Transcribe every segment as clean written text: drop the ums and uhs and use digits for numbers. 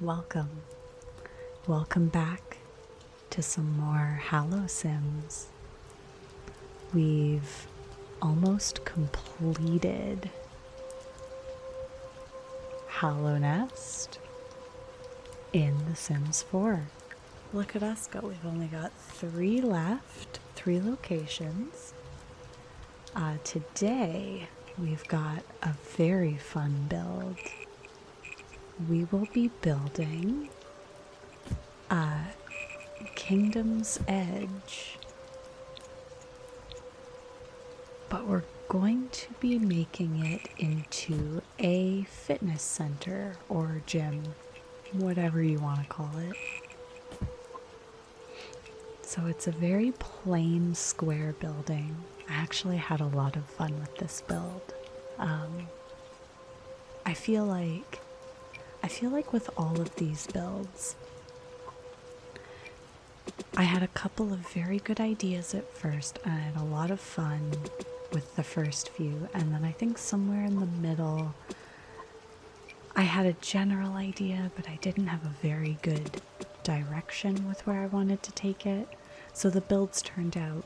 Welcome. Welcome back to some more Hallow Sims. We've almost completed Hallownest in The Sims 4. Look at us go. We've only got 3 left, 3 locations. Today, we've got a very fun build. We will be building Kingdom's Edge, but we're going to be making it into a fitness center or gym, whatever you want to call it. So it's a very plain square building. I actually had a lot of fun with this build. I feel like with all of these builds, I had a couple of very good ideas at first, and I had a lot of fun with the first few, and then I think somewhere in the middle, I had a general idea, but I didn't have a very good direction with where I wanted to take it. So the builds turned out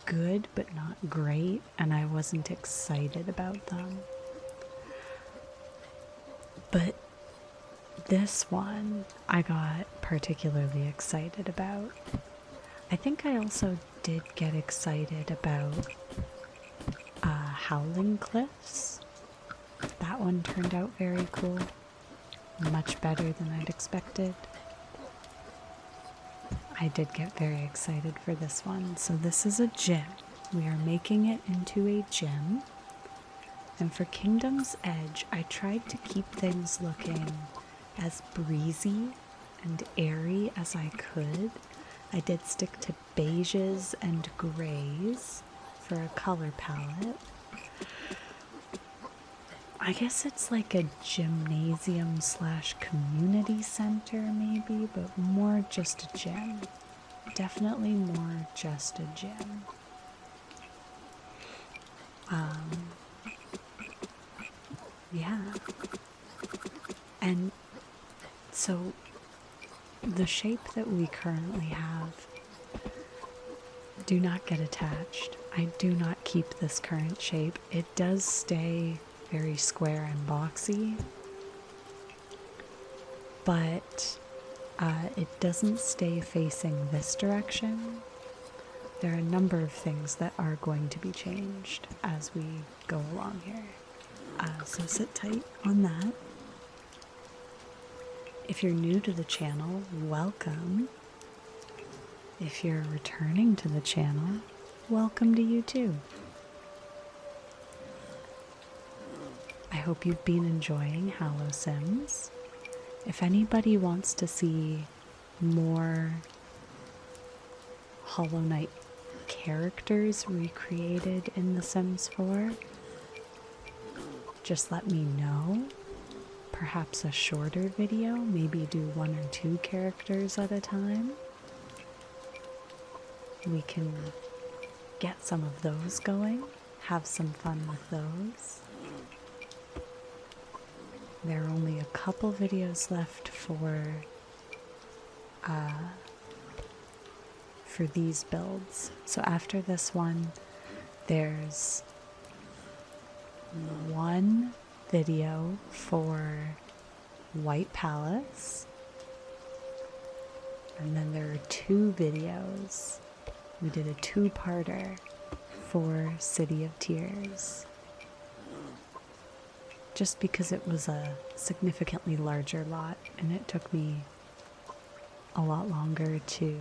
good, but not great, and I wasn't excited about them. But this one I got particularly excited about. I think I also did get excited about Howling Cliffs. That one turned out very cool. Much better than I'd expected. I did get very excited for this one. So this is a gym. We are making it into a gym. And for Kingdom's Edge, I tried to keep things looking as breezy and airy as I could. I did stick to beiges and grays for a color palette. I guess it's like a gymnasium / community center maybe, but more just a gym. Definitely more just a gym. Yeah. And so the shape that we currently have, do not get attached. I do not keep this current shape. It does stay very square and boxy, but it doesn't stay facing this direction. There are a number of things that are going to be changed as we go along here. So sit tight on that. If you're new to the channel, welcome. If you're returning to the channel, welcome to you too. I hope you've been enjoying Hallow Sims. If anybody wants to see more Hollow Knight characters recreated in The Sims 4, just let me know. Perhaps a shorter video, maybe do 1 or 2 characters at a time. We can get some of those going, have some fun with those. There are only a couple videos left for these builds. So after this one, there's 1 video for White Palace, and then there are 2 videos. We did a 2-parter for City of Tears, just because it was a significantly larger lot and it took me a lot longer to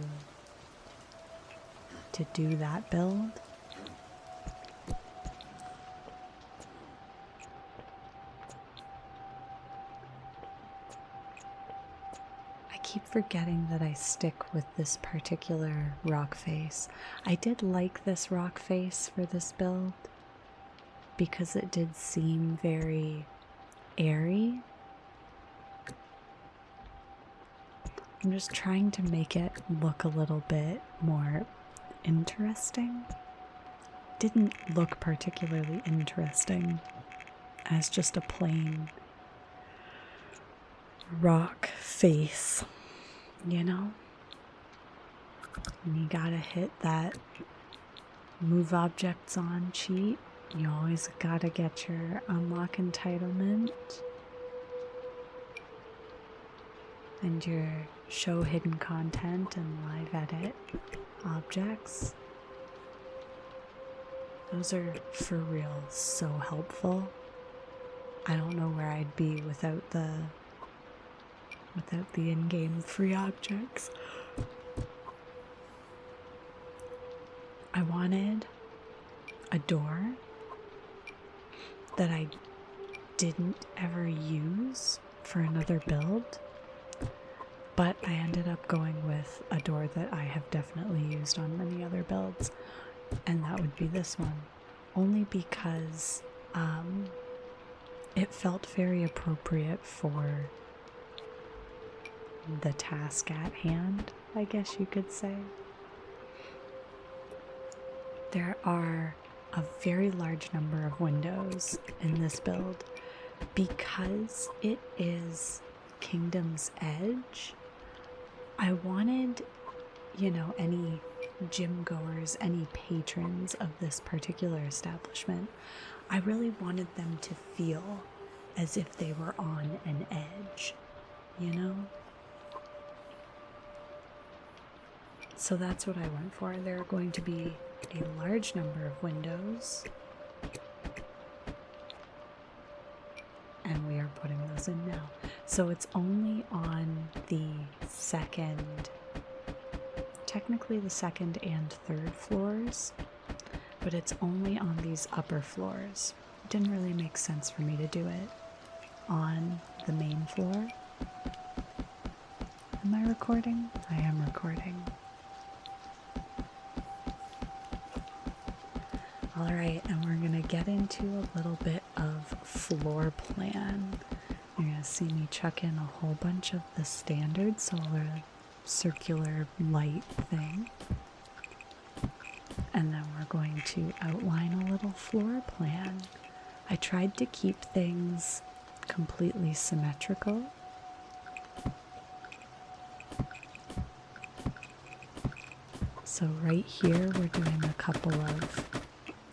do that build. I keep forgetting that I stick with this particular rock face. I did like this rock face for this build because it did seem very airy. I'm just trying to make it look a little bit more interesting. Didn't look particularly interesting as just a plain rock face, you know? And you gotta hit that move objects on cheat. You always gotta get your unlock entitlement and your show hidden content and live edit objects. Those are for real so helpful. I don't know where I'd be without the in-game free objects. I wanted a door that I didn't ever use for another build, but I ended up going with a door that I have definitely used on many other builds, and that would be this one, only because it felt very appropriate for the task at hand, I guess you could say. There are a very large number of windows in this build because it is Kingdom's Edge. I wanted, any gym goers, any patrons of this particular establishment, I really wanted them to feel as if they were on an edge, So that's what I went for. There are going to be a large number of windows, and we are putting those in now. So it's only on the technically the second and third floors, but it's only on these upper floors. It didn't really make sense for me to do it on the main floor. Am I recording? I am recording. Alright, and we're going to get into a little bit of floor plan. You're going to see me chuck in a whole bunch of the standard solar circular light thing. And then we're going to outline a little floor plan. I tried to keep things completely symmetrical. So right here we're doing a couple of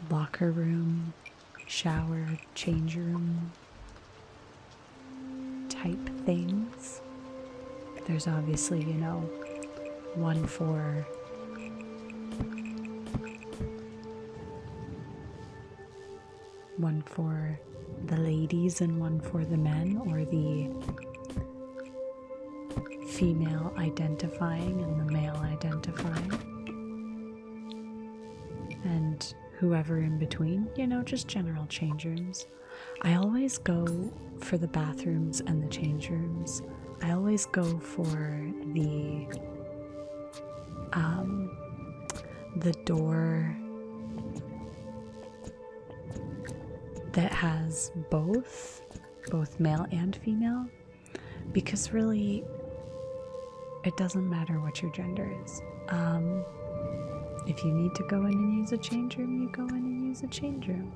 locker room, shower, change room type things. There's obviously, one for the ladies and one for the men, or the female identifying and the male identifying. And whoever in between, just general change rooms. I always go for the bathrooms and the change rooms. I always go for the door that has both male and female, because really it doesn't matter what your gender is. If you need to go in and use a change room, you go in and use a change room.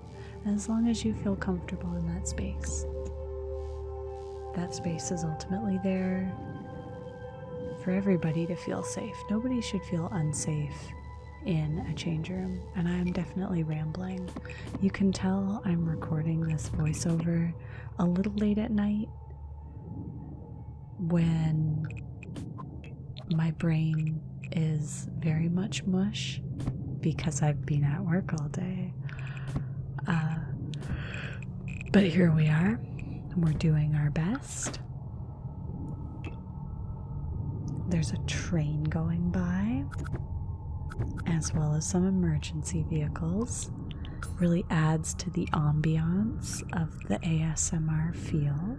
As long as you feel comfortable in that space. That space is ultimately there for everybody to feel safe. Nobody should feel unsafe in a change room, and I'm definitely rambling. You can tell I'm recording this voiceover a little late at night when my brain is very much mush because I've been at work all day. But here we are, and we're doing our best. There's a train going by, as well as some emergency vehicles. Really adds to the ambiance of the ASMR feel,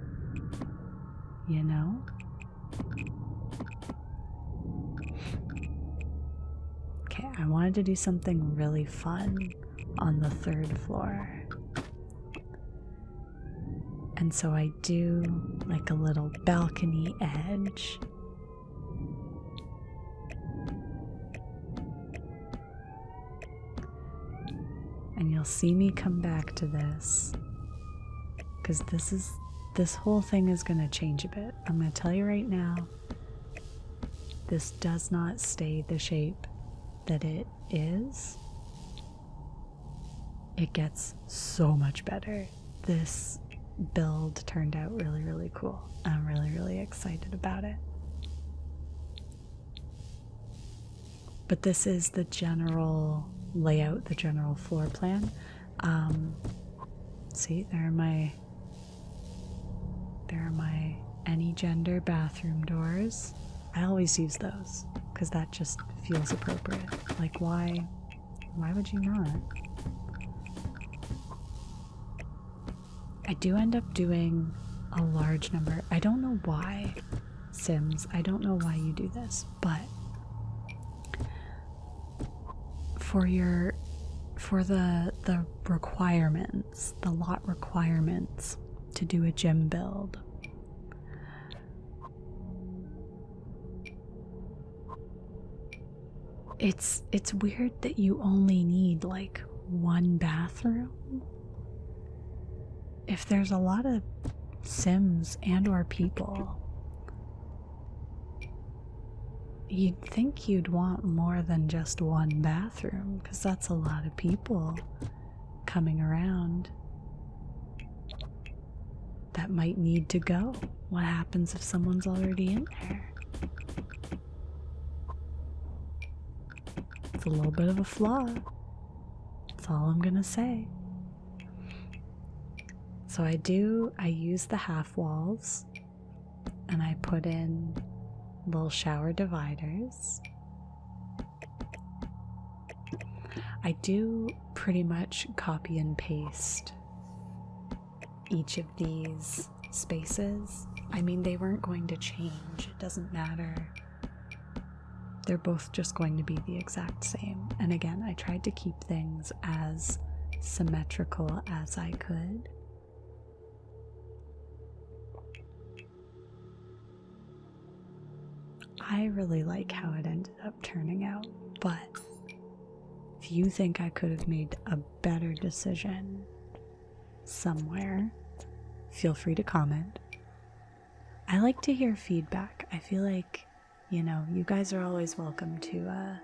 Okay, I wanted to do something really fun on the third floor. And so I do like a little balcony edge. And you'll see me come back to this, because this is this whole thing is going to change a bit. I'm going to tell you right now, this does not stay the shape that it is. It gets so much better. This build turned out really, really cool. I'm really, really excited about it. But this is the general layout, the general floor plan. See, there are my any gender bathroom doors. I always use those because that just feels appropriate. Like, why would you not? I do end up doing a large number. I don't know why, Sims. I don't know why you do this, but for the requirements, the lot requirements to do a gym build, it's weird that you only need like one bathroom. If there's a lot of Sims and or people, you'd think you'd want more than just one bathroom, because that's a lot of people coming around that might need to go. What happens if someone's already in there? It's a little bit of a flaw. That's all I'm gonna say. So I use the half walls and I put in little shower dividers. I do pretty much copy and paste each of these spaces. I mean, they weren't going to change. It doesn't matter. They're both just going to be the exact same. And again, I tried to keep things as symmetrical as I could. I really like how it ended up turning out, but if you think I could have made a better decision somewhere, feel free to comment. I like to hear feedback. I feel like, you know, you guys are always welcome to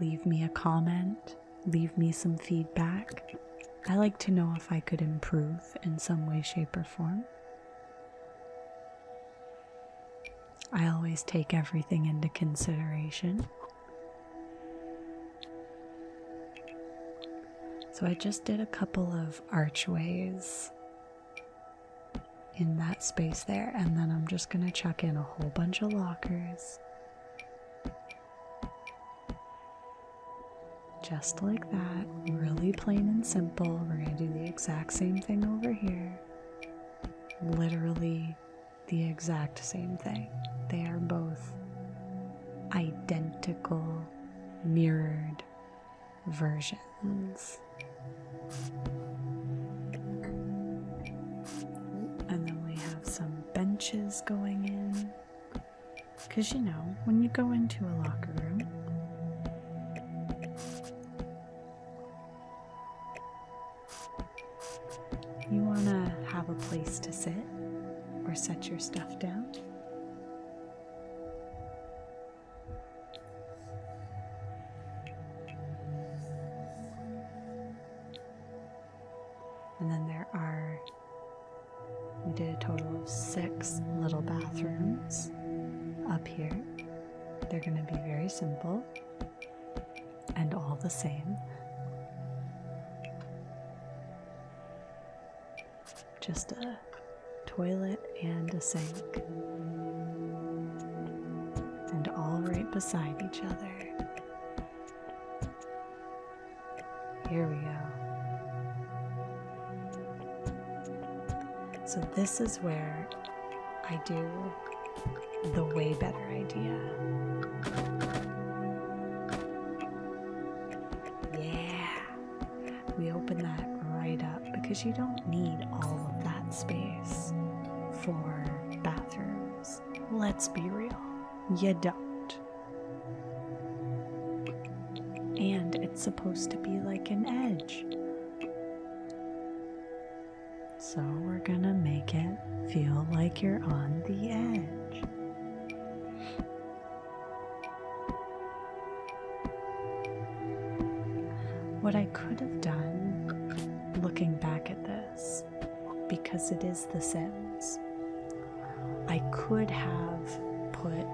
leave me a comment, leave me some feedback. I like to know if I could improve in some way, shape, or form. I always take everything into consideration. So I just did a couple of archways in that space there, and then I'm just gonna chuck in a whole bunch of lockers. Just like that, really plain and simple. We're gonna do the exact same thing over here. Literally the exact same thing. They are both identical, mirrored versions. And then we have some benches going in. Because, you know, when you go into a locker room, you want to have a place to sit or set your stuff down. And then we did a total of 6 little bathrooms up here. They're going to be very simple and all the same. Just a toilet and a sink. And all right beside each other. Here we go. So this is where I do the way better idea. Yeah! We open that right up because you don't need all of that space for bathrooms. Let's be real. You don't. And it's supposed to be like an edge. So we're gonna make it feel like you're on the edge. What I could have done, looking back at this, because it is The Sims, I could have put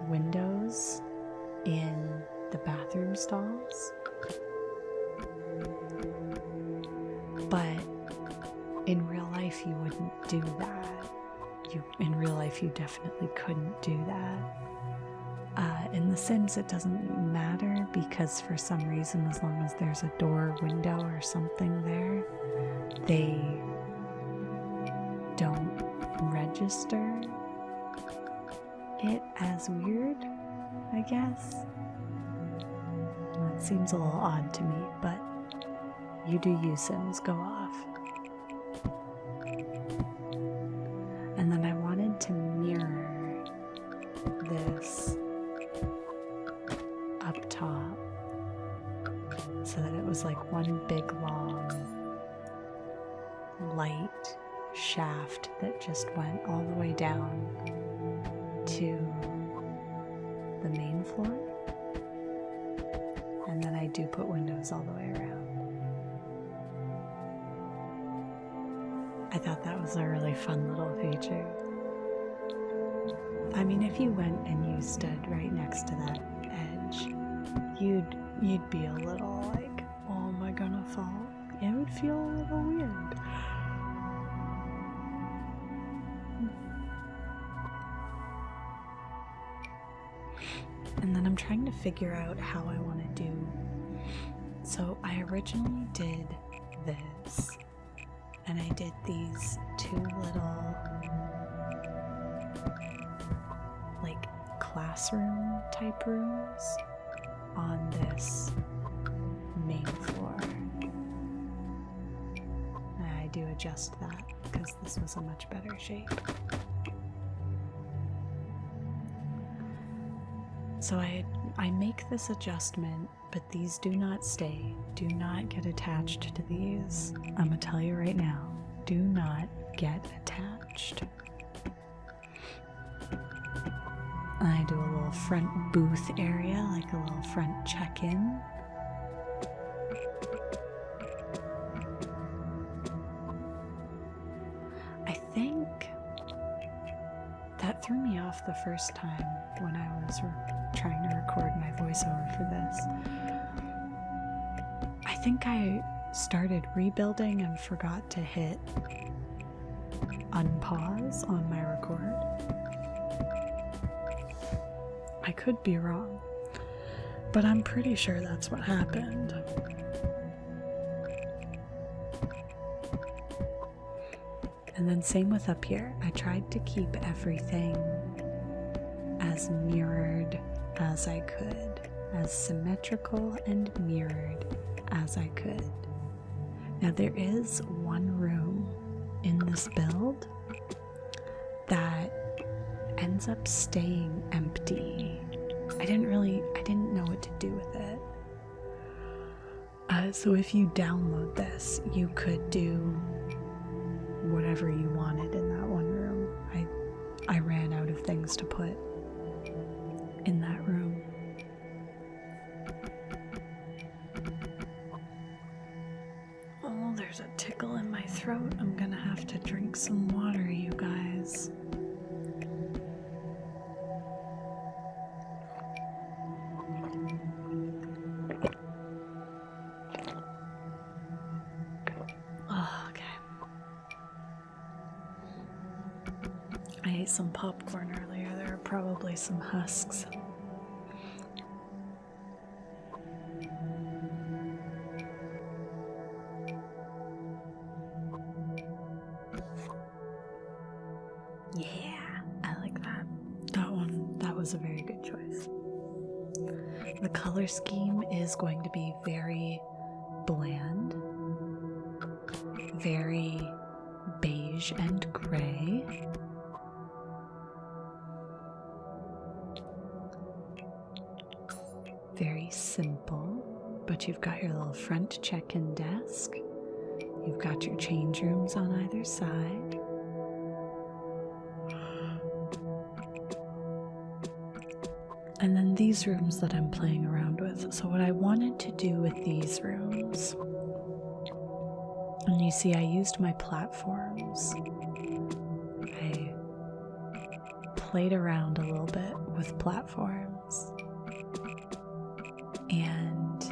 windows in the bathroom stalls, but in real life you wouldn't do that. In real life you definitely couldn't do that. In The Sims it doesn't matter, because for some reason, as long as there's a door, window, or something there, they don't register it as weird, I guess. That seems a little odd to me, but you do you, Sims, go off. And then I wanted to mirror this up top so that it was like one big long light shaft that just went all the way down to the main floor. And then I do put windows all the way around. I thought that was a really fun little feature. I mean, if you went and you stood right next to that edge, you'd be a little like, oh, am I gonna fall? It would feel a little weird. And then I'm trying to figure out how I want to do. So I originally did this, and I did these two little like classroom type rooms on this main floor. I do adjust that because this was a much better shape. So I make this adjustment, but these do not stay. Do not get attached to these. I'm gonna tell you right now, do not get attached. I do a little front booth area, like a little front check-in. I think that threw me off the first time when I was trying to record my voiceover for this. I think I started rebuilding and forgot to hit unpause on my record. I could be wrong, but I'm pretty sure that's what happened. And then same with up here. I tried to keep everything as mirrored as I could, as symmetrical and mirrored as I could. Now there is one room in this build that ends up staying empty. I didn't know what to do with it. So if you download this, you could do whatever you wanted in that one room. I ran out of things to put in that room. Oh, there's a tickle in my throat. I'm gonna have to drink some water, you guys. I ate some popcorn earlier. There are probably some husks. Yeah, I like that. That was a very good choice. The color scheme is going to be very bland, very beige and gray. Very simple, but you've got your little front check-in desk. You've got your change rooms on either side. And then these rooms that I'm playing around with. So what I wanted to do with these rooms, and you see I used my platforms. I played around a little bit with platforms. And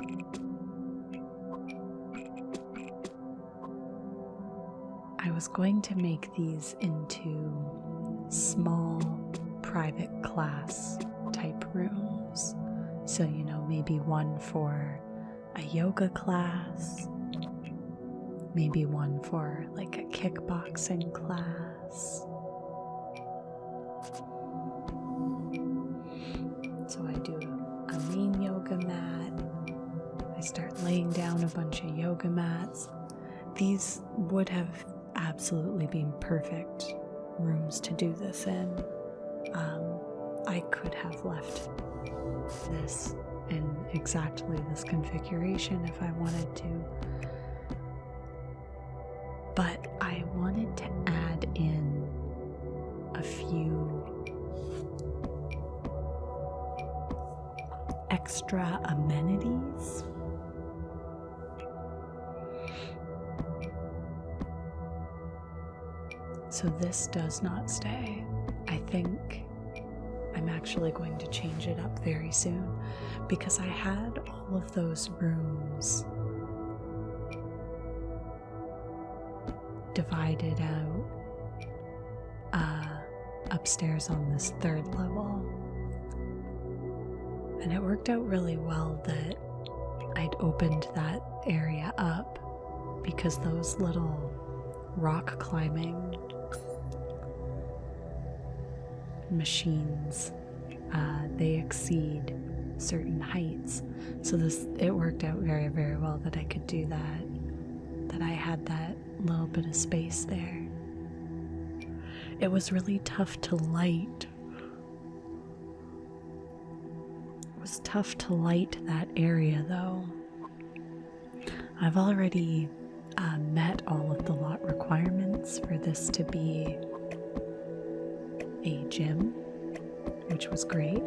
I was going to make these into small private class type rooms. So, you know, maybe one for a yoga class, maybe one for like a kickboxing class. So I do a main yoga mat. I start laying down a bunch of yoga mats. These would have absolutely been perfect rooms to do this in. I could have left this in exactly this configuration if I wanted to, but I wanted to add in a few extra amenities. So this does not stay. I think I'm actually going to change it up very soon because I had all of those rooms divided out upstairs on this third level. And it worked out really well that I'd opened that area up because those little rock climbing machines, they exceed certain heights. So it worked out very, very well that I could do that I had that little bit of space there. It was really tough to light. It was tough to light that area though. I've already met all of the lot requirements for this to be a gym, which was great.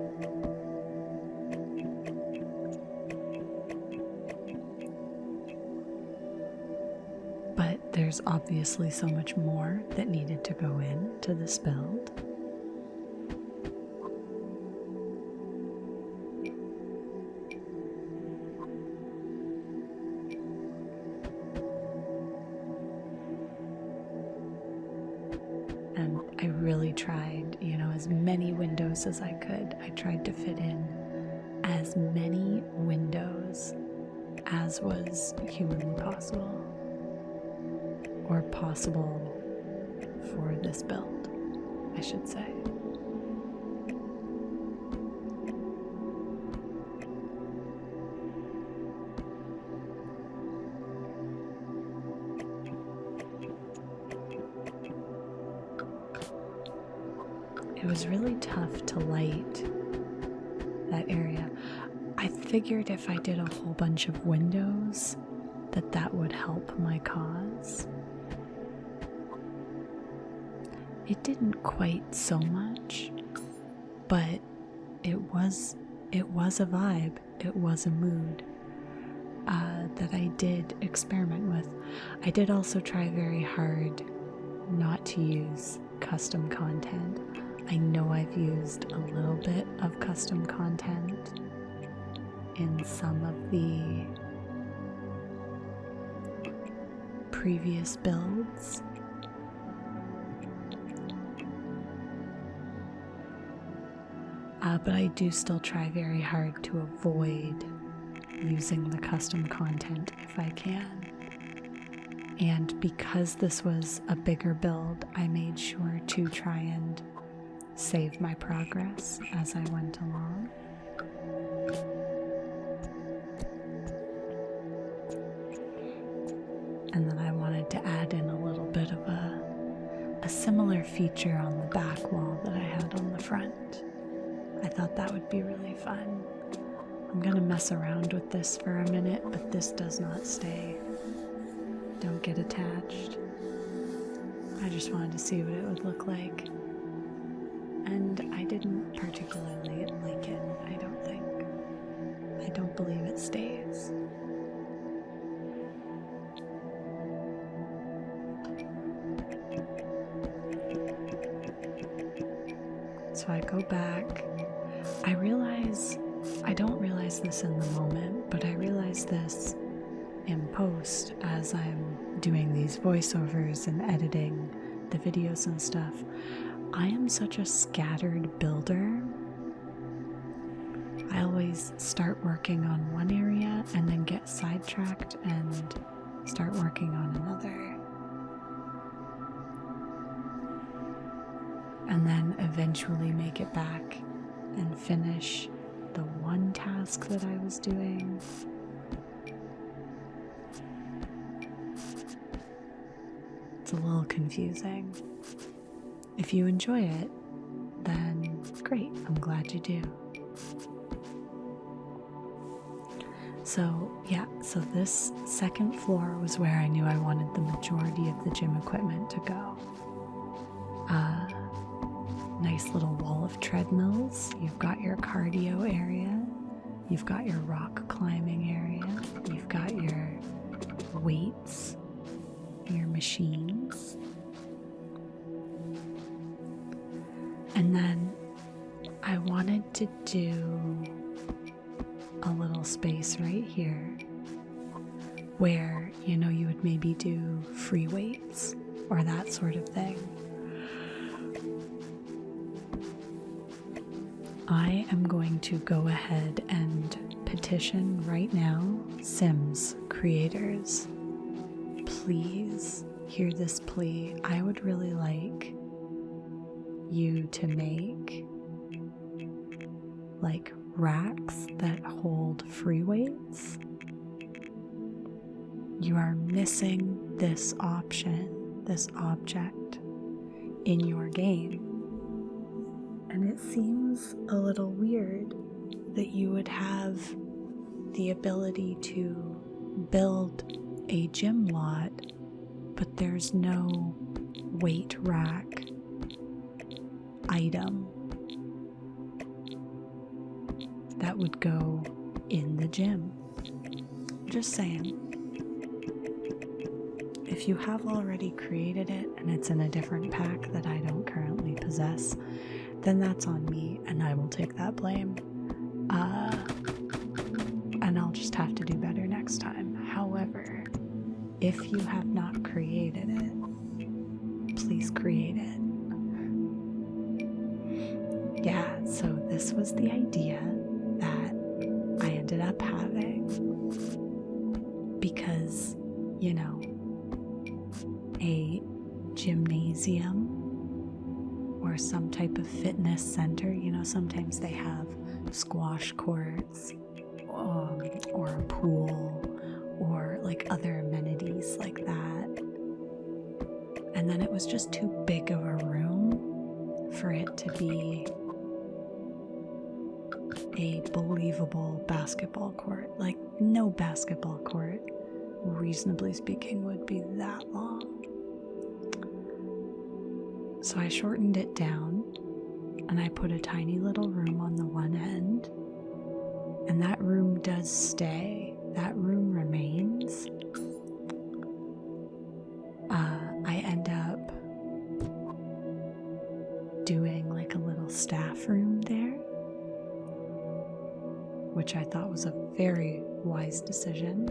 But there's obviously so much more that needed to go into this build. And I really tried, you know, as many windows as I could. I tried to fit in as many windows as was humanly possible, or possible for this build, I should say. It was really tough to light that area. I figured if I did a whole bunch of windows, that would help my cause. It didn't quite so much, but it was a vibe, it was a mood that I did experiment with. I did also try very hard not to use custom content. I know I've used a little bit of custom content in some of the previous builds. But I do still try very hard to avoid using the custom content if I can. And because this was a bigger build, I made sure to try and save my progress as I went along. And then I wanted to add in a little bit of a similar feature on the back wall that I had on the front. I thought that would be really fun. I'm gonna mess around with this for a minute, but this does not stay. Don't get attached. I just wanted to see what it would look like. And I didn't particularly like it, I don't think. I don't believe it stays. So I go back. I don't realize this in the moment, but I realize this in post as I'm doing these voiceovers and editing the videos and stuff. I am such a scattered builder. I always start working on one area and then get sidetracked and start working on another. And then eventually make it back and finish the one task that I was doing. It's a little confusing. If you enjoy it, then great, I'm glad you do. So this second floor was where I knew I wanted the majority of the gym equipment to go. Nice little wall of treadmills. You've got your cardio area. You've got your rock climbing area. You've got your weights, your machines. And then I wanted to do a little space right here where, you know, you would maybe do free weights or that sort of thing. I am going to go ahead and petition right now, Sims creators, please hear this plea. I would really like you to make like racks that hold free weights. You are missing this option, this object in your game. And it seems a little weird that you would have the ability to build a gym lot, but there's no weight rack item that would go in the gym. Just saying. If you have already created it and it's in a different pack that I don't currently possess, then that's on me and I will take that blame. And I'll just have to do better next time. However, if you have not created it, please create it. Yeah, so this was the idea that I ended up having because, you know, a gymnasium or some type of fitness center, you know, sometimes they have squash courts or a pool or like other amenities like that. And then it was just too big of a room for it to be a believable basketball court. Like no basketball court, reasonably speaking, would be that long. So I shortened it down and I put a tiny little room on the one end, and that room does stay. That room remains. I end up doing like a little staff room there, which I thought was a very wise decision.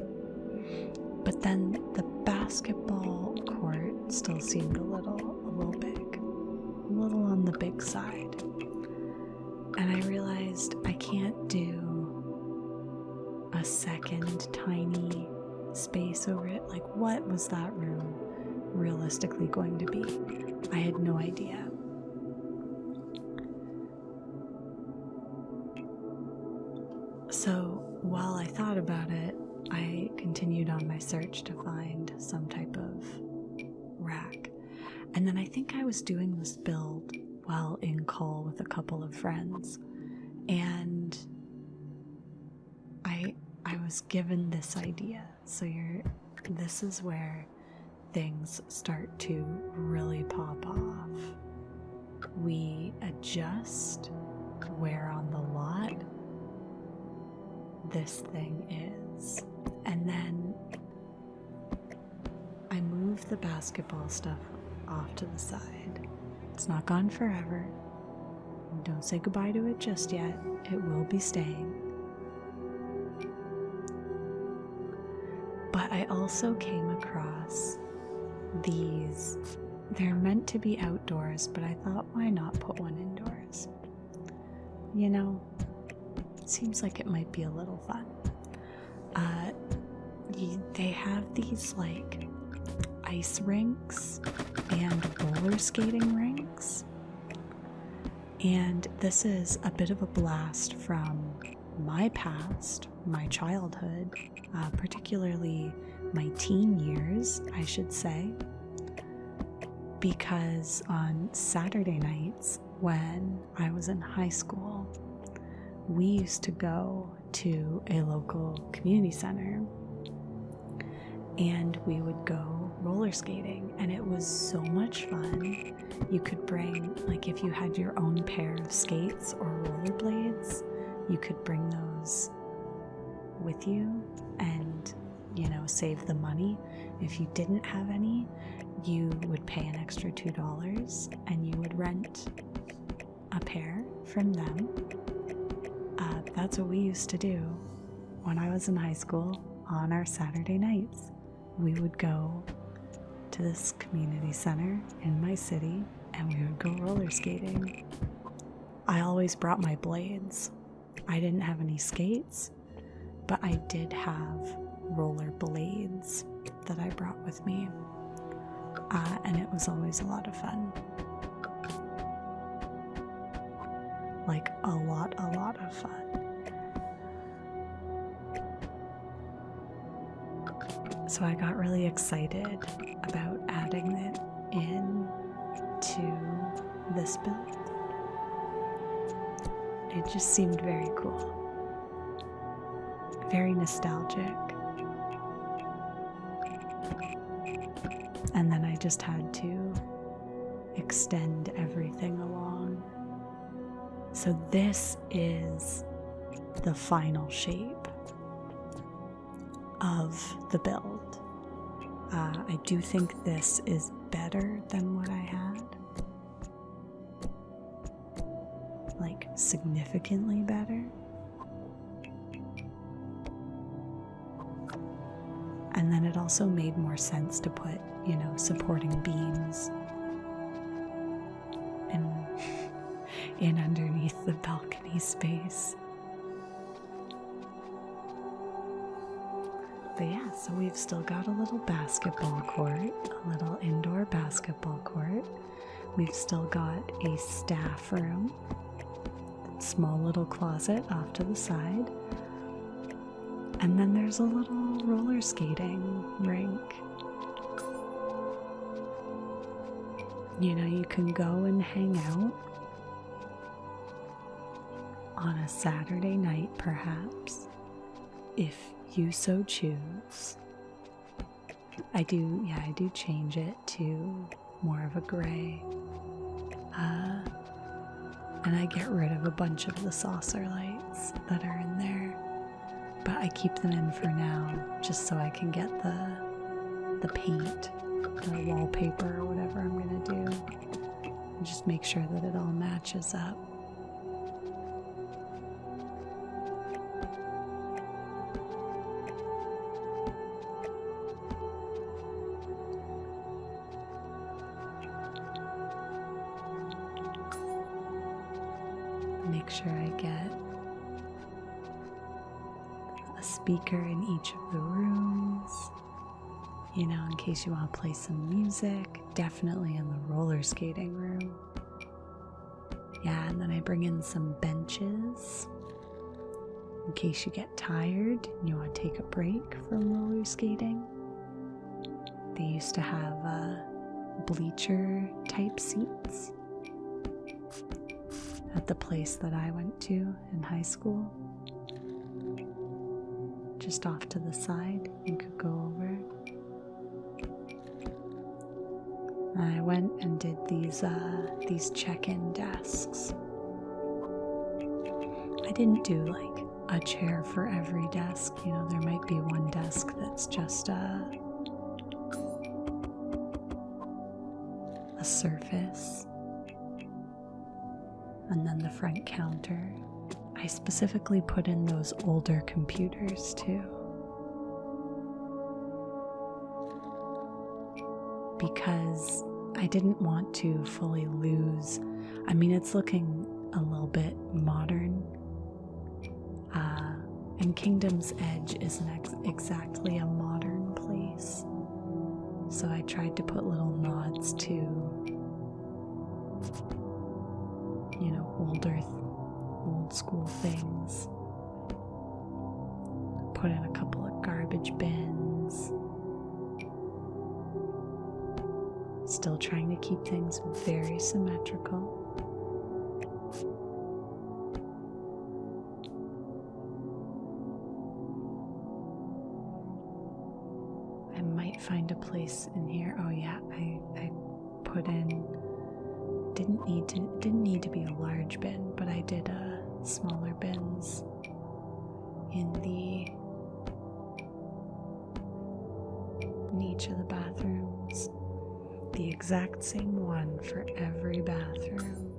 But then the basketball court still seemed a little big, a little on the big side. And I realized I can't do a second tiny space over it. Like, what was that room realistically going to be? I had no idea. So while I thought about it, I continued on my search to find some type of rack. And then I think I was doing this build while in call with a couple of friends. And I was given this idea. So this is where things start to really pop off. We adjust where on the lot this thing is. And then I move the basketball stuff off to the side. It's not gone forever. Don't say goodbye to it just yet. It will be staying. But I also came across these. They're meant to be outdoors, but I thought, why not put one indoors? You know, it seems like it might be a little fun. They have these like ice rinks and roller skating rinks. And this is a bit of a blast from my past, my childhood, particularly my teen years, I should say. Because on Saturday nights when I was in high school, we used to go to a local community center and we would go roller skating, and it was so much fun. You could bring, like, if you had your own pair of skates or rollerblades, you could bring those with you and, you know, save the money. If you didn't have any, you would pay an extra $2 and you would rent a pair from them. That's what we used to do when I was in high school. On our Saturday nights, we would go to this community center in my city and we would go roller skating. I always brought my blades. I didn't have any skates, but I did have roller blades that I brought with me. And it was always a lot of fun. Like a lot of fun. So I got really excited about adding it in to this build. It just seemed very cool. Very nostalgic. And then I just had to extend everything along. So this is the final shape of the build. I do think this is better than what I had. Like, significantly better. And then it also made more sense to put, you know, supporting beams in underneath the balcony space. But yeah, so we've still got a little basketball court, a little indoor basketball court. We've still got a staff room, small little closet off to the side. And then there's a little roller skating rink. You know, you can go and hang out on a Saturday night, perhaps, if you so choose. I do change it to more of a gray. And I get rid of a bunch of the saucer lights that are in there. But I keep them in for now, just so I can get the paint, the wallpaper, or whatever I'm gonna do. And just make sure that it all matches up. Make sure I get a speaker in each of the rooms, you know, in case you want to play some music. Definitely in the roller skating room. Yeah, and then I bring in some benches in case you get tired and you want to take a break from roller skating. They used to have bleacher type seats at the place that I went to in high school. Just off to the side, you could go over. I went and did these check-in desks. I didn't do like a chair for every desk. You know, there might be one desk that's just a surface, and then the front counter. I specifically put in those older computers too, because I didn't want to fully lose. I mean, it's looking a little bit modern, and Kingdom's Edge isn't exactly a modern place, so I tried to put little nods to, you know, old school things. Put in a couple of garbage bins. Still trying to keep things very symmetrical. I might find a place in here. Oh yeah, I put in, didn't need to be a large bin, but I did smaller bins in each of the bathrooms. The exact same one for every bathroom.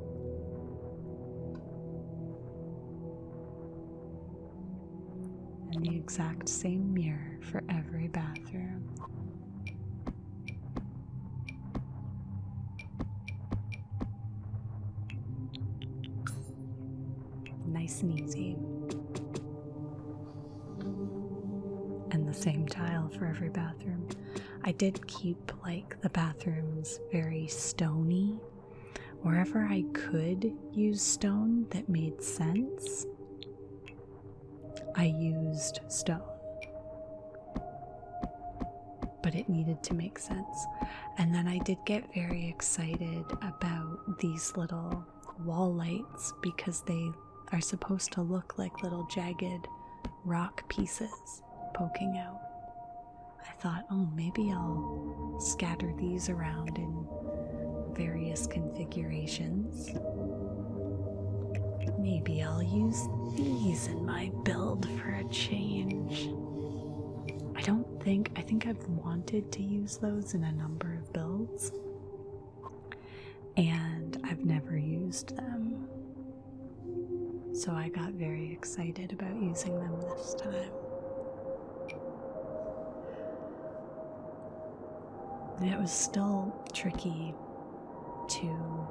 And the exact same mirror for every bathroom. Nice and easy. And the same tile for every bathroom. I did keep like the bathrooms very stony. Wherever I could use stone that made sense, I used stone. But it needed to make sense. And then I did get very excited about these little wall lights because they are supposed to look like little jagged rock pieces poking out. I thought, oh, maybe I'll scatter these around in various configurations. Maybe I'll use these in my build for a change. I think I've wanted to use those in a number of builds, and I've never used them. So I got very excited about using them this time. And it was still tricky to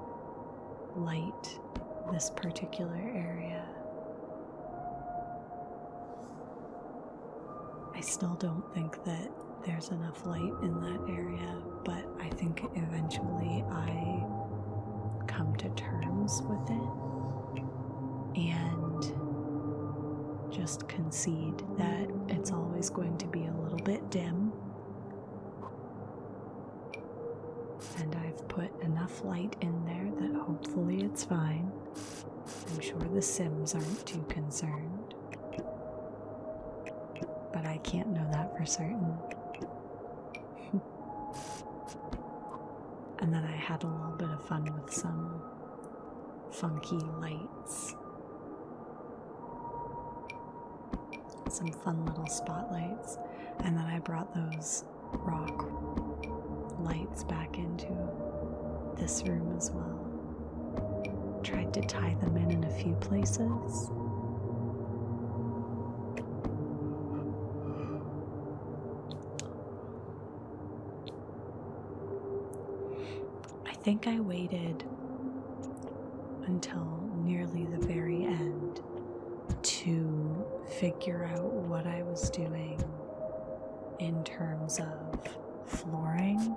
light this particular area. I still don't think that there's enough light in that area, but I think eventually I come to terms with it and just concede that it's always going to be a little bit dim. And I've put enough light in there that hopefully it's fine. I'm sure the Sims aren't too concerned, but I can't know that for certain. And then I had a little bit of fun with some funky lights. Some fun little spotlights. And then I brought those rock lights back into this room as well. Tried to tie them in a few places. I think I waited until nearly the very end to figure out what I was doing in terms of flooring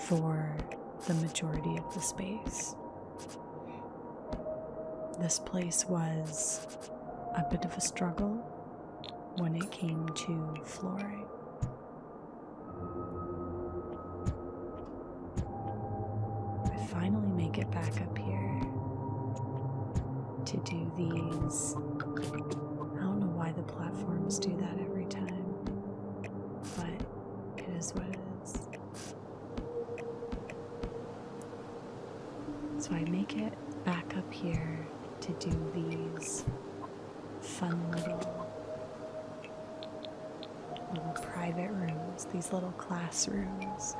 for the majority of the space. This place was a bit of a struggle when it came to flooring. I finally make it back up here to do these. I don't know why the platforms do that every time, but it is what it is. So I make it back up here to do these fun little private rooms, these little classrooms.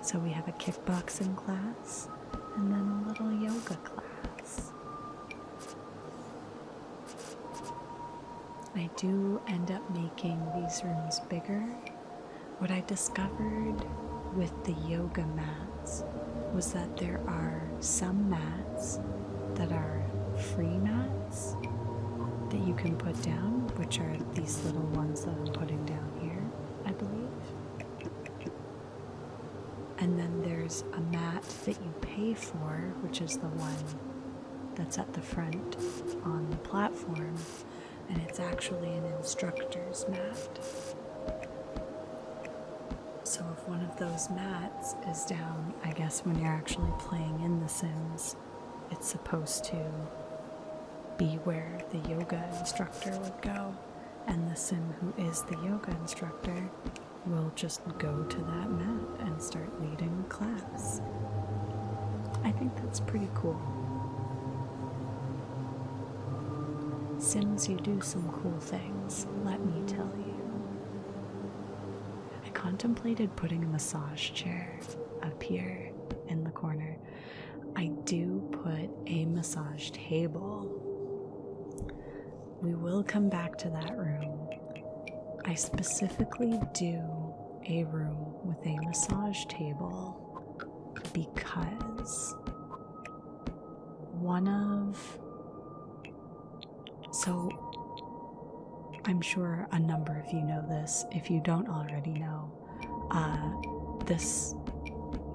So we have a kickboxing class and then a little yoga class. I do end up making these rooms bigger. What I discovered with the yoga mats was that there are some mats that are free mats that you can put down, which are these little ones that I'm putting down here, I believe. And then there's a mat that you pay for, which is the one that's at the front on the platform, and it's actually an instructor's mat. So if one of those mats is down, I guess when you're actually playing in The Sims, it's supposed to be where the yoga instructor would go, and the Sim who is the yoga instructor will just go to that mat and start leading the class. I think that's pretty cool. Sims, you do some cool things, let me tell you. I contemplated putting a massage chair up here in the corner. I do put a massage table. We will come back to that room. I specifically do a room with a massage table because so I'm sure a number of you know this. If you don't already know, this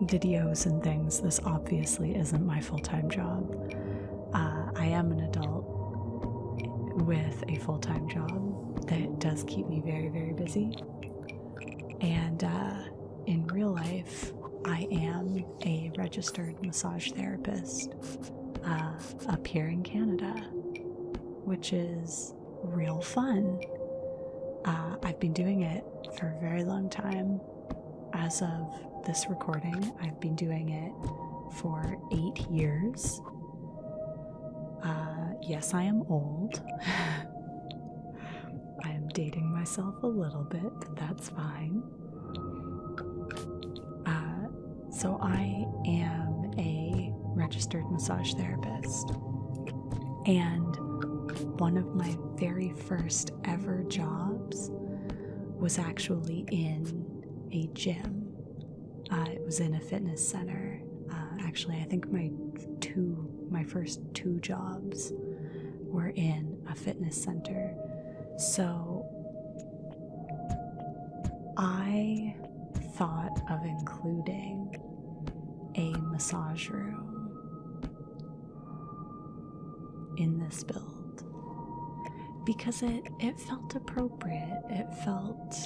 videos and things, this obviously isn't my full-time job. I am an adult with a full-time job that does keep me very, very busy. And in real life, I am a registered massage therapist up here in Canada, which is real fun. I've been doing it for a very long time. As of this recording, I've been doing it for 8 years. Yes, I am old. I am dating myself a little bit, but that's fine. So I am a registered massage therapist, and one of my very first ever jobs was actually in a gym. It was in a fitness center. Actually, I think my first 2 jobs were in a fitness center. So I thought of including a massage room in this build because it felt appropriate. It felt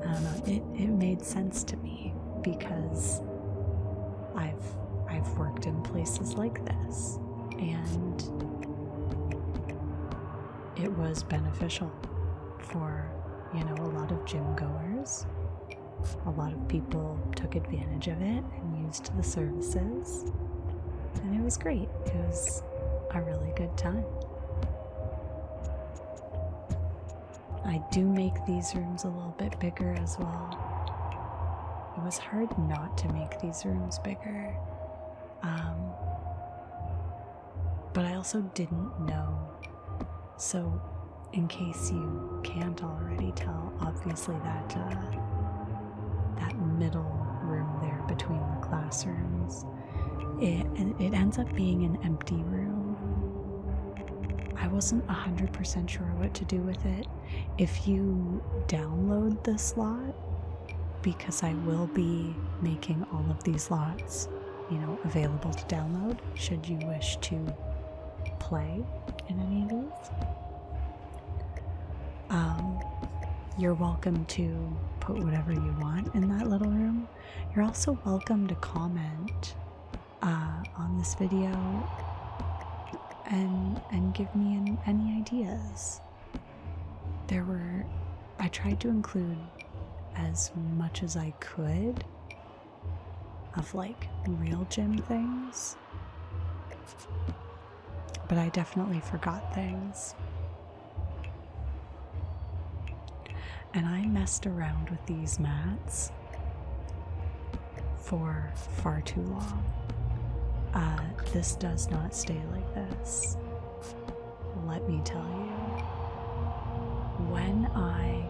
I don't know, it made sense to me because I've worked in places like this, and it was beneficial for, a lot of gym goers. A lot of people took advantage of it and used the services, and it was great. It was a really good time. I do make these rooms a little bit bigger as well. It was hard not to make these rooms bigger, but I also didn't know. So in case you can't already tell, obviously that middle room there between the classrooms, it ends up being an empty room. I wasn't 100% sure what to do with it. If you download this lot, because I will be making all of these lots, available to download should you wish to play in any of these. You're welcome to put whatever you want in that little room. You're also welcome to comment on this video and give me any ideas. I tried to include as much as I could of like real gym things, but I definitely forgot things. And I messed around with these mats for far too long. This does not stay like this. Let me tell you. When I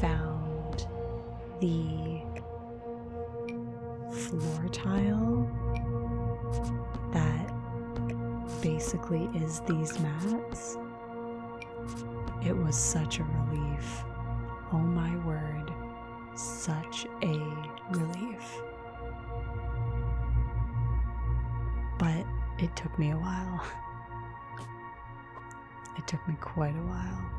found the floor tile that basically is these mats, it was such a relief. Oh my word, such a relief. But it took me a while. It took me quite a while.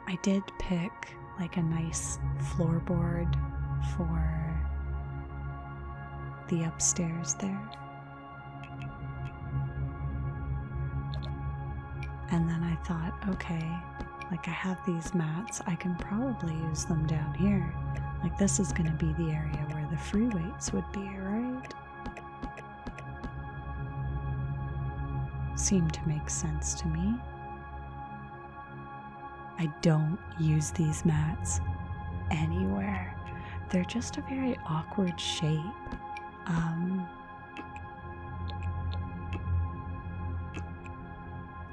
I did pick like a nice floorboard for the upstairs there. And then I thought, okay, like I have these mats, I can probably use them down here. Like this is gonna be the area where the free weights would be, right? Seemed to make sense to me. I don't use these mats anywhere. They're just a very awkward shape.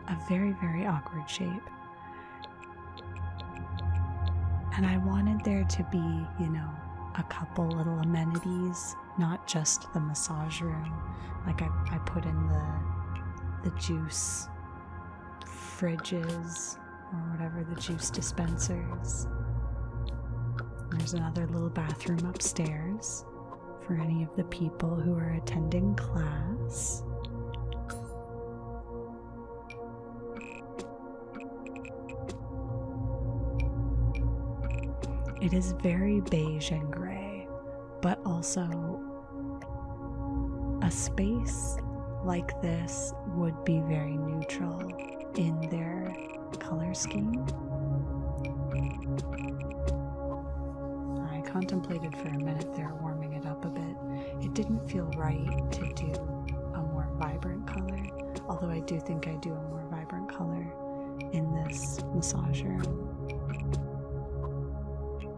A very, very awkward shape. And I wanted there to be, you know, a couple little amenities, not just the massage room. Like I put in the juice fridges or whatever, the juice dispensers. There's another little bathroom upstairs for any of the people who are attending class. It is very beige and gray, but also a space like this would be very neutral in their color scheme. I contemplated for a minute there, warming it up a bit. It didn't feel right to do a more vibrant color, although I do think I do a more vibrant color in this massage room,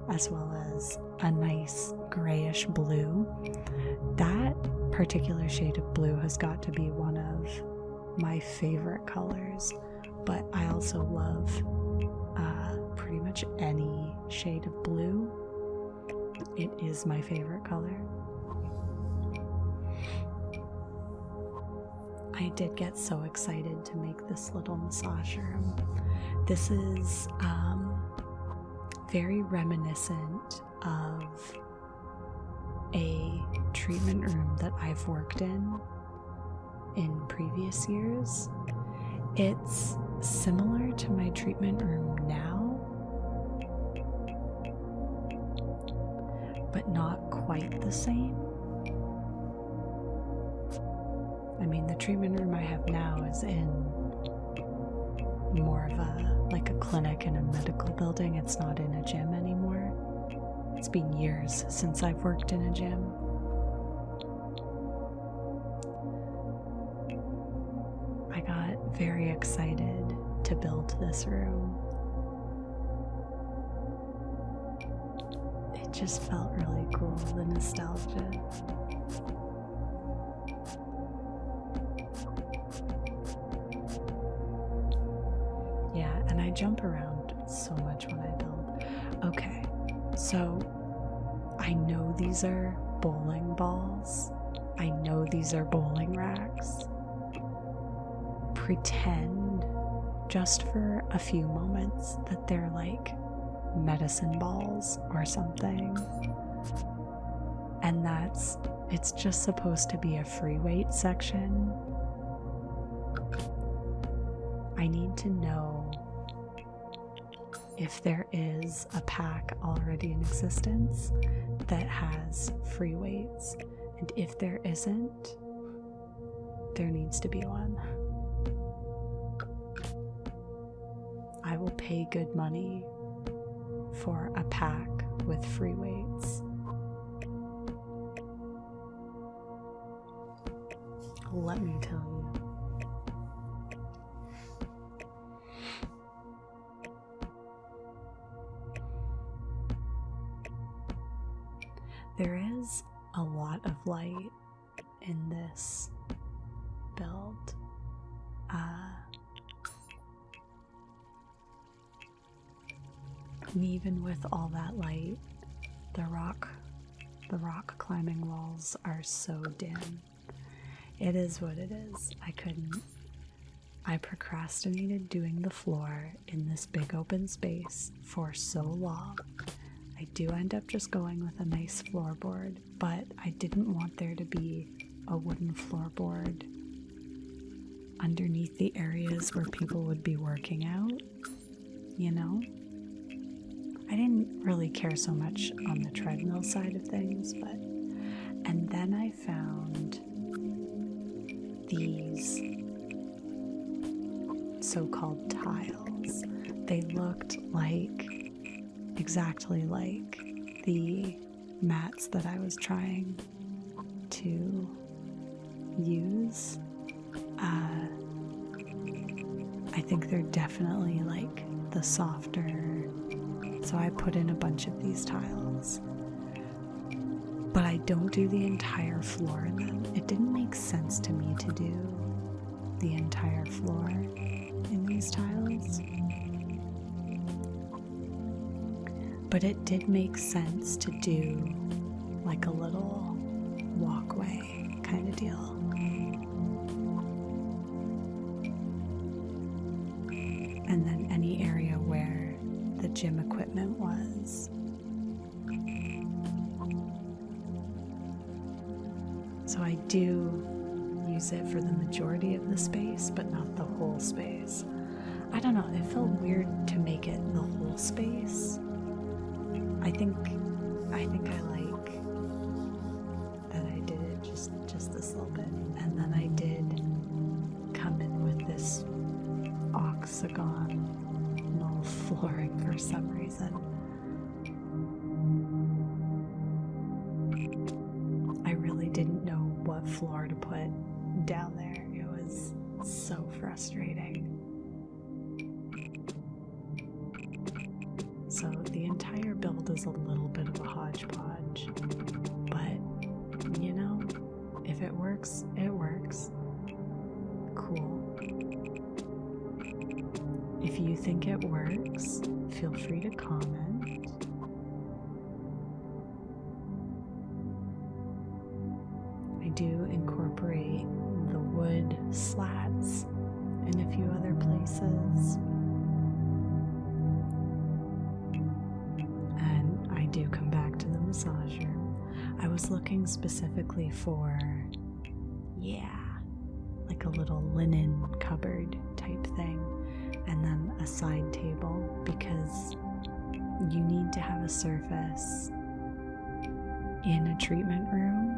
as well as a nice grayish blue. That particular shade of blue has got to be one of my favorite colors, but I also love pretty much any shade of blue. It is my favorite color. I did get so excited to make this little massage room. This is very reminiscent of a treatment room that I've worked in previous years. It's similar to my treatment room now, but not quite the same. I mean, the treatment room I have now is in more of a clinic in a medical building. It's not in a gym anymore. It's been years since I've worked in a gym. I got very excited to build this room. It just felt really cool, the nostalgia. Yeah, and I jump around so much when I build. Okay, so I know these are bowling balls. I know these are bowling racks. Pretend, just for a few moments, that they're like medicine balls or something. And it's just supposed to be a free weight section. I need to know if there is a pack already in existence that has free weights. And if there isn't, there needs to be one. I will pay good money for a pack with free weights. Let me tell you. There is a lot of light in this build. And even with all that light, the rock climbing walls are so dim. It is what it is. I procrastinated doing the floor in this big open space for so long. I do end up just going with a nice floorboard, but I didn't want there to be a wooden floorboard underneath the areas where people would be working out, you know? I didn't really care so much on the treadmill side of things, and then I found these so-called tiles. They looked exactly like the mats that I was trying to use. I think they're definitely like the softer, so I put in a bunch of these tiles, but I don't do the entire floor in them. It didn't make sense to me to do the entire floor in these tiles, but it did make sense to do like a little walkway kind of deal. And then any area where the gym equipment was. So I do use it for the majority of the space, but not the whole space. I don't know, it felt weird to make it the whole space. I think I like that I did it just this little bit, and then I did come in with this octagonal flooring for some reason. I really didn't know what floor to put down there. It was so frustrating. So the entire build is a little bit of a hodgepodge, but you know, if it works, it works. Cool. If you think it works, feel free to comment. I do incorporate the wood slats in a few other places. And I do come back to the massage room. I was looking specifically for, like a little linen cupboard type thing, and then a side table, because you need to have a surface in a treatment room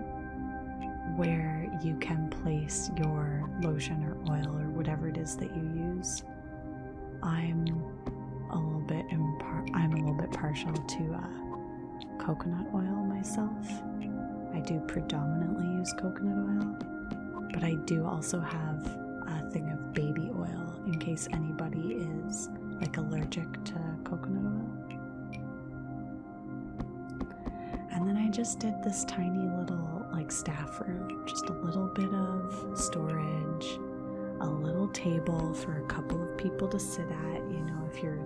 where you can place your lotion or oil or whatever it is that you use. I'm a little bit partial to coconut oil myself. I do predominantly use coconut oil, but I do also have a thing of baby oil in case anybody is like allergic to coconut oil. And then I just did this tiny little like staff room, just a little bit of storage, a little table for a couple of people to sit at. You know, if you're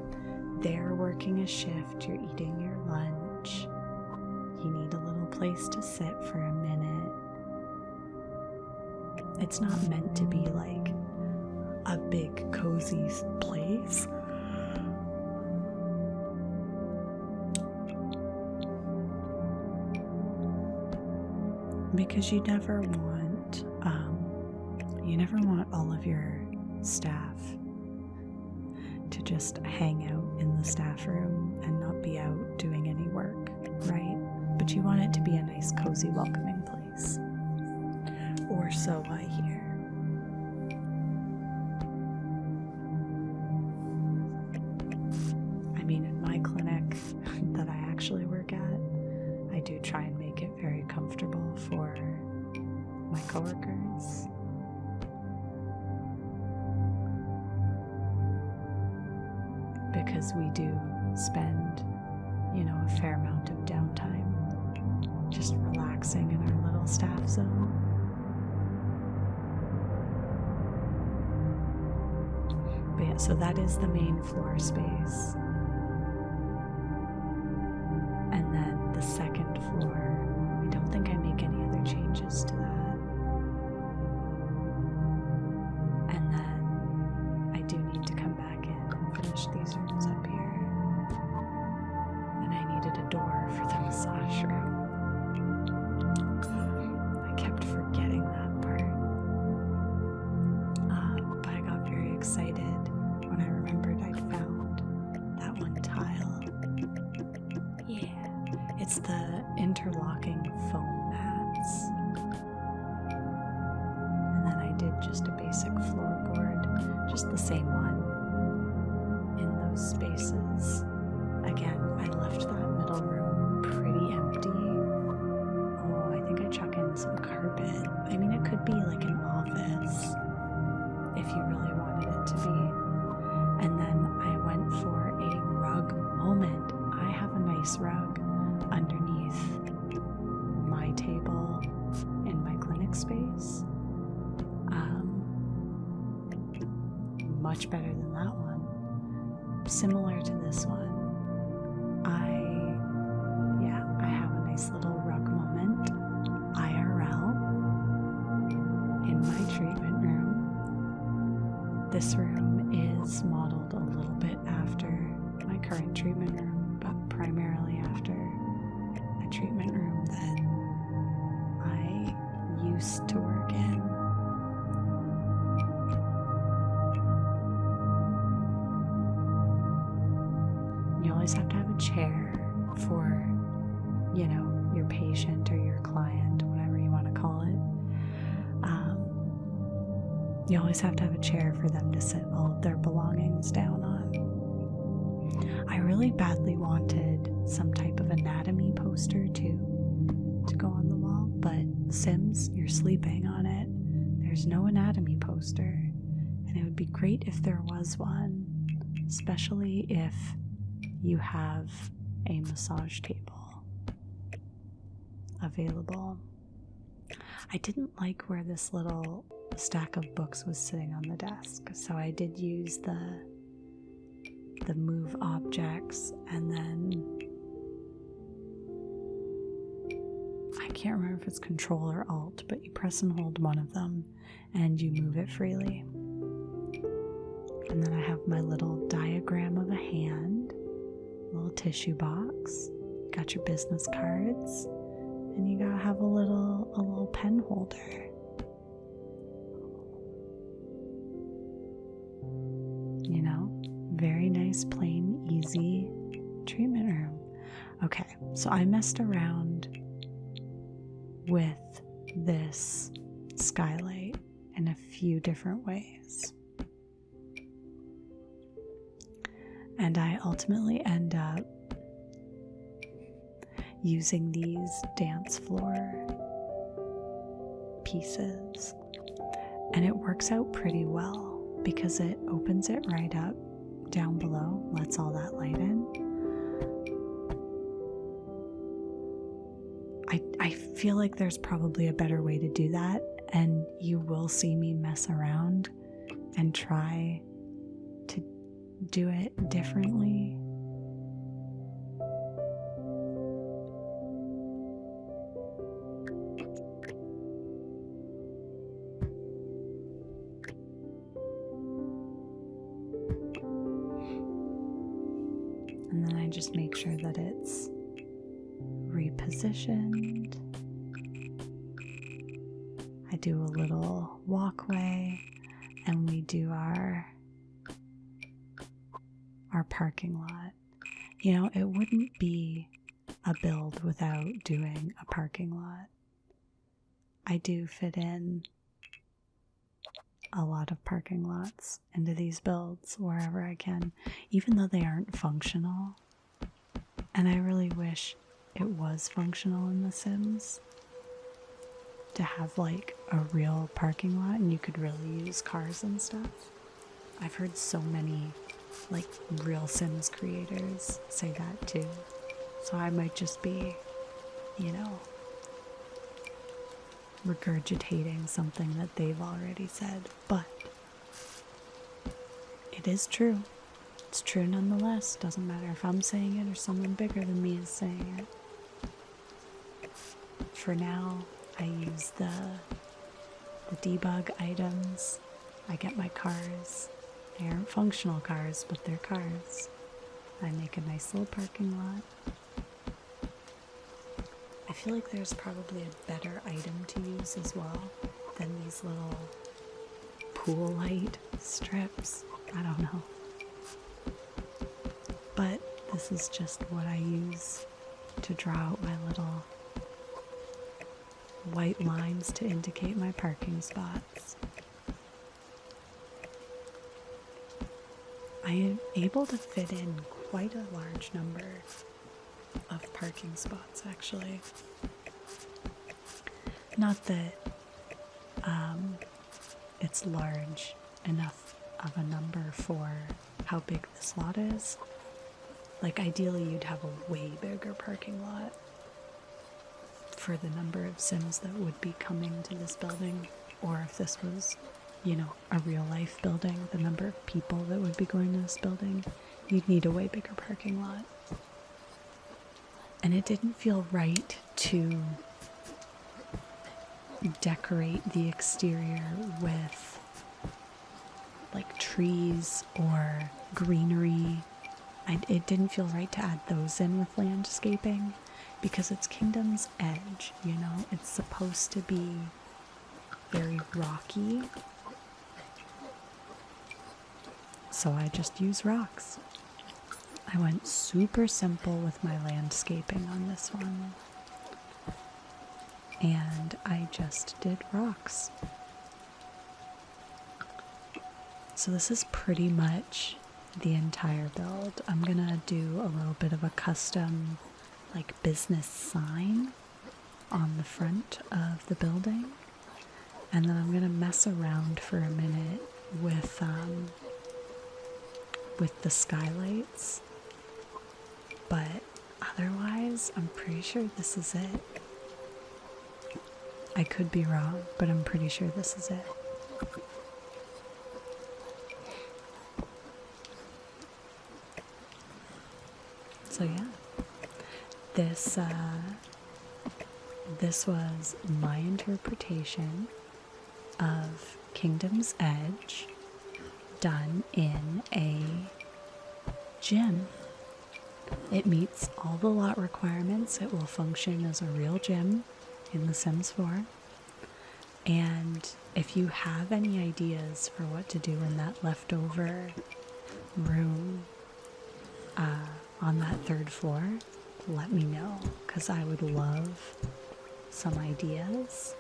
there working a shift, you're eating your lunch, you need a little place to sit for a minute. It's not meant to be like a big cozy place. Because you never want all of your staff to just hang out in the staff room and not be out doing any work, right? But you want it to be a nice, cozy, welcoming place. Or so I hear. I mean, in my clinic that I actually work at. I do try and make it very comfortable for my coworkers. Because we do spend, a fair amount of downtime just relaxing in our little staff zone. But yeah, so that is the main floor space. And then the second floor, I don't think I make any other changes to that. And then I do need to come back in and finish these rooms up here. And I needed a door for the massage room. I kept forgetting that part. But I got very excited when I remembered I'd found that one tile. Yeah, it's the interlocking foam mats. And then I did just a basic floorboard, just the same one in those spaces. Again, I left that middle room pretty empty. Oh, I think I chuck in some carpet. I mean, it could be like an office if you really wanted it to be. And then I went for a rug moment. I have a nice rug underneath my table in my clinic space. Much better than that one. Similar to this one. I have a nice little rug moment, IRL, in my treatment room. This room is modeled a little bit after my current treatment room, but primarily after a treatment room that I used to work in. You always have to have a chair for, your patient or your client, whatever you want to call it. You always have to have a chair for them to sit all of their belongings down on. I really badly wanted some type of anatomy poster too to go on the wall, but Sims, you're sleeping on it. There's no anatomy poster, and it would be great if there was one, especially if you have a massage table available. I didn't like where this little stack of books was sitting on the desk, so I did use the move objects, and then I can't remember if it's Control or Alt, but you press and hold one of them and you move it freely. And then I have my little diagram of a hand, little tissue box, got your business cards, and you gotta have a little pen holder. Very nice, plain, easy treatment room. Okay, so I messed around with this skylight in a few different ways. And I ultimately end up using these dance floor pieces. And it works out pretty well because it opens it right up down below, lets all that light in. I feel like there's probably a better way to do that, and you will see me mess around and try to do it differently. And then I just make sure that it's repositioned. I do a little walkway, and we do our parking lot. It wouldn't be a build without doing a parking lot. I do fit in a lot of parking lots into these builds wherever I can, even though they aren't functional. And I really wish it was functional in The Sims to have like a real parking lot and you could really use cars and stuff. I've heard so many like real Sims creators say that too. So I might just be, you know, regurgitating something that they've already said, but it is true. It's true nonetheless. Doesn't matter if I'm saying it or someone bigger than me is saying it. For now, I use the debug items. I get my cars. They aren't functional cars, but they're cars. I make a nice little parking lot. I feel like there's probably a better item to use as well than these little pool light strips. I don't know. But this is just what I use to draw out my little white lines to indicate my parking spots. I am able to fit in quite a large number of parking spots, actually. Not that it's large enough of a number for how big this lot is. Like, ideally, you'd have a way bigger parking lot for the number of Sims that would be coming to this building, or if this was, you know, a real life building, the number of people that would be going to this building, you'd need a way bigger parking lot. And it didn't feel right to decorate the exterior with like trees or greenery. It didn't feel right to add those in with landscaping because it's Kingdom's Edge, you know? It's supposed to be very rocky. So I just use rocks. I went super simple with my landscaping on this one. And I just did rocks. So this is pretty much the entire build. I'm gonna do a little bit of a custom like business sign on the front of the building. And then I'm gonna mess around for a minute with the skylights. But otherwise, I'm pretty sure this is it. I could be wrong, but I'm pretty sure this is it. So yeah, this was my interpretation of Kingdom's Edge done in a gym. It meets all the lot requirements. It will function as a real gym in The Sims 4. And if you have any ideas for what to do in that leftover room on that third floor, let me know, because I would love some ideas.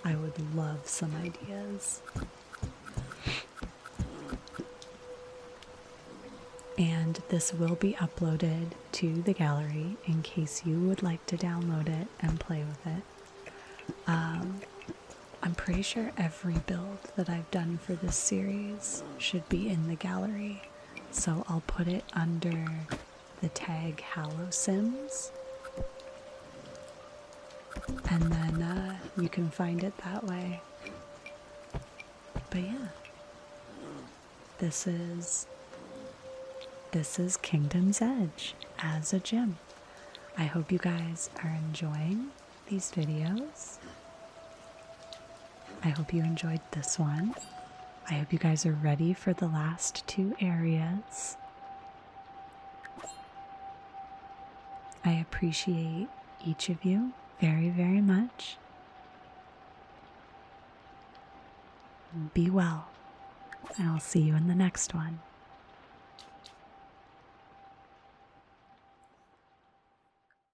I would love some ideas. And this will be uploaded to the gallery in case you would like to download it and play with it. I'm pretty sure every build that I've done for this series should be in the gallery, so I'll put it under the tag Hallownest, and then you can find it that way. But yeah, this is Kingdom's Edge as a gym. I hope you guys are enjoying these videos. I hope you enjoyed this one. I hope you guys are ready for the last two areas. I appreciate each of you very, very much. Be well, and I'll see you in the next one.